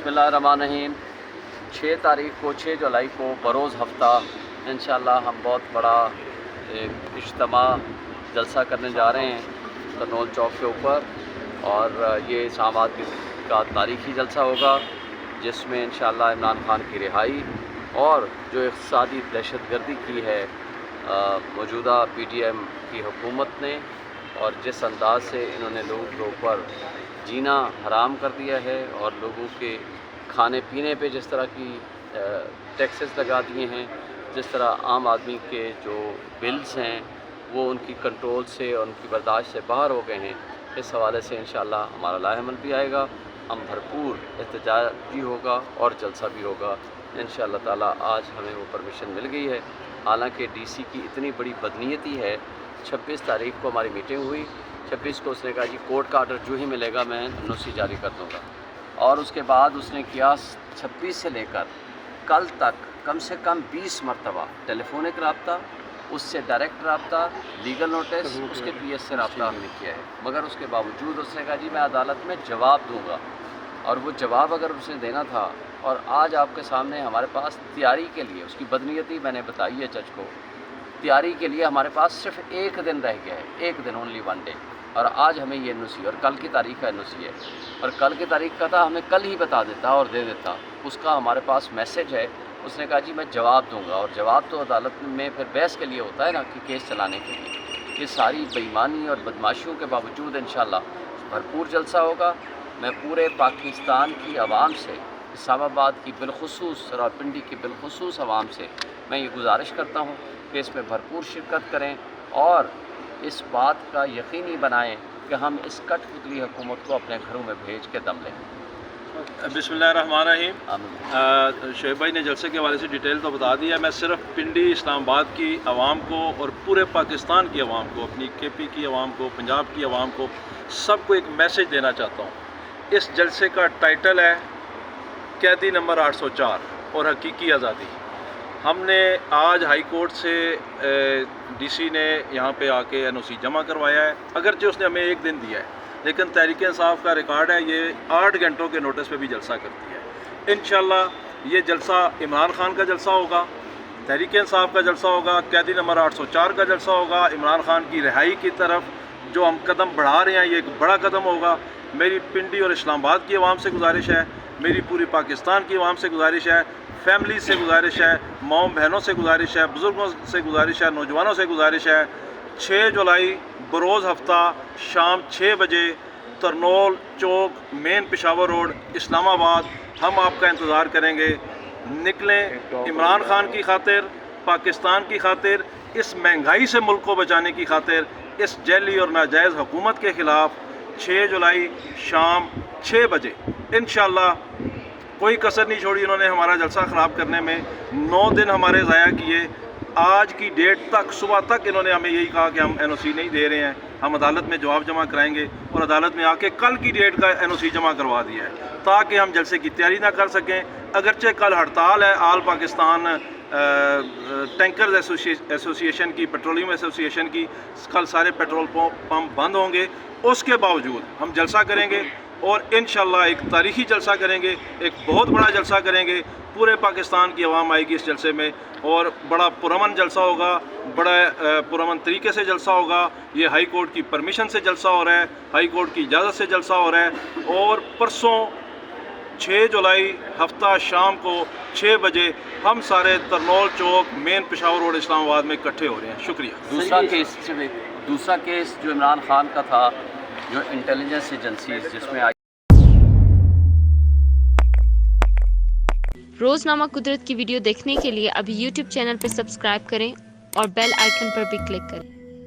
بسم اللہ الرحمن الرحیم 6 تاریخ کو 6 جولائی کو بروز ہفتہ انشاءاللہ ہم بہت بڑا اجتماع جلسہ کرنے جا رہے ہیں کرنول چوک کے اوپر، اور یہ اسلام آباد کا تاریخی جلسہ ہوگا جس میں انشاءاللہ عمران خان کی رہائی اور جو اقتصادی دہشت گردی کی ہے موجودہ پی ٹی ایم کی حکومت نے، اور جس انداز سے انہوں نے لوگوں کے اوپر جینا حرام کر دیا ہے اور لوگوں کے کھانے پینے پہ جس طرح کی ٹیکسز لگا دیے ہیں، جس طرح عام آدمی کے جو بلز ہیں وہ ان کی کنٹرول سے اور ان کی برداشت سے باہر ہو گئے ہیں، اس حوالے سے انشاءاللہ ہمارا لائحہ عمل بھی آئے گا، ہم بھرپور احتجاج بھی ہوگا اور جلسہ بھی ہوگا انشاءاللہ تعالیٰ۔ آج ہمیں وہ پرمیشن مل گئی ہے، حالانکہ ڈی سی کی اتنی بڑی بدنیتی ہے۔ 26 تاریخ کو ہماری میٹنگ ہوئی، 26 کو اس نے کہا جی کورٹ کا آرڈر جو ہی ملے گا میں NOC جاری کر دوں گا، اور اس کے بعد اس نے کیا 26 سے لے کر کل تک کم سے کم 20 مرتبہ ٹیلی فونک رابطہ، اس سے ڈائریکٹ رابطہ، لیگل نوٹس، اس کے PS سے رابطہ ہم نے کیا ہے، مگر اس کے باوجود اس نے کہا جی میں عدالت میں جواب دوں گا، اور وہ جواب اگر اسے دینا تھا، اور آج آپ کے سامنے ہمارے پاس تیاری کے لیے اس کی بدنیتی میں نے بتائی ہے جج کو، تیاری کے لیے ہمارے پاس صرف 1 دن رہ گیا ہے، 1 دن اونلی 1 ڈے، اور آج ہمیں یہ NOC اور کل کی تاریخ کا NOC ہے، اور کل کی تاریخ کا تھا ہمیں کل ہی بتا دیتا اور دے دیتا، اس کا ہمارے پاس میسج ہے، اس نے کہا جی میں جواب دوں گا، اور جواب تو عدالت میں پھر بحث کے لیے ہوتا ہے نا کہ کیس چلانے کے لیے۔ یہ ساری بے ایمانی اور بدماشیوں کے باوجود انشاءاللہ بھرپور جلسہ ہوگا۔ میں پورے پاکستان کی عوام سے، اسلام آباد کی بالخصوص راولپنڈی کی بالخصوص عوام سے میں یہ گزارش کرتا ہوں کہ اس میں بھرپور شرکت کریں اور اس بات کا یقینی بنائیں کہ ہم اس کٹ پتلی حکومت کو اپنے گھروں میں بھیج کے دم لیں۔ بسم اللہ الرحمن الرحیم۔ شعیب بھائی نے جلسے کے حوالے سے ڈیٹیل تو بتا دیا، میں صرف پنڈی اسلام آباد کی عوام کو اور پورے پاکستان کی عوام کو، اپنی KP کی عوام کو، پنجاب کی عوام کو، سب کو ایک میسج دینا چاہتا ہوں۔ اس جلسے کا ٹائٹل ہے قیدی نمبر 804 اور حقیقی آزادی۔ ہم نے آج ہائی کورٹ سے DC نے یہاں پہ آ کے NOC جمع کروایا ہے، اگرچہ اس نے ہمیں 1 دن دیا ہے، لیکن تحریک انصاف کا ریکارڈ ہے یہ 8 گھنٹوں کے نوٹس پہ بھی جلسہ کرتی ہے۔ انشاءاللہ یہ جلسہ عمران خان کا جلسہ ہوگا، تحریک انصاف کا جلسہ ہوگا، قیدی نمبر 804 کا جلسہ ہوگا، عمران خان کی رہائی کی طرف جو ہم قدم بڑھا رہے ہیں یہ ایک بڑا قدم ہوگا۔ میری پنڈی اور اسلام آباد کی عوام سے گزارش ہے، میری پوری پاکستان کی عوام سے گزارش ہے، فیملی سے گزارش ہے، ماؤں بہنوں سے گزارش ہے، بزرگوں سے گزارش ہے، نوجوانوں سے گزارش ہے، 6 جولائی بروز ہفتہ شام 6 بجے کرنول چوک مین پشاور روڈ اسلام آباد، ہم آپ کا انتظار کریں گے۔ نکلیں، عمران خان کی خاطر، پاکستان کی خاطر، اس مہنگائی سے ملک کو بچانے کی خاطر، اس جعلی اور ناجائز حکومت کے خلاف 6 جولائی شام 6 بجے انشاءاللہ کوئی کسر نہیں چھوڑی انہوں نے ہمارا جلسہ خراب کرنے میں۔ 9 دن ہمارے ضائع کیے، آج کی ڈیٹ تک صبح تک انہوں نے ہمیں یہی کہا کہ ہم NOC نہیں دے رہے ہیں، ہم عدالت میں جواب جمع کرائیں گے، اور عدالت میں آ کے کل کی ڈیٹ کا NOC جمع کروا دیا ہے تاکہ ہم جلسے کی تیاری نہ کر سکیں۔ اگرچہ کل ہڑتال ہے آل پاکستان ٹینکرز ایسوسی ایشن کی، پیٹرولیم ایسوسی ایشن کی، کل سارے پیٹرول پمپ بند ہوں گے، اس کے باوجود ہم جلسہ کریں گے اور انشاءاللہ ایک تاریخی جلسہ کریں گے، ایک بہت بڑا جلسہ کریں گے۔ پورے پاکستان کی عوام آئے گی اس جلسے میں، اور بڑا پرامن جلسہ ہوگا، بڑا پرامن طریقے سے جلسہ ہوگا۔ یہ ہائی کورٹ کی پرمیشن سے جلسہ ہو رہا ہے، ہائی کورٹ کی اجازت سے جلسہ ہو رہا ہے، اور پرسوں 6 جولائی ہفتہ شام کو 6 بجے ہم سارے کرنول چوک مین پشاور روڈ اسلام آباد میں اکٹھے ہو رہے ہیں۔ شکریہ۔ دوسرا کیس جو عمران خان کا تھا، جو انٹیلیجنس ایجنسیز جس میں روزنامہ قدرت کی ویڈیو دیکھنے کے لیے ابھی YouTube چینل پر سبسکرائب کریں اور بیل آئیکن پر بھی کلک کریں۔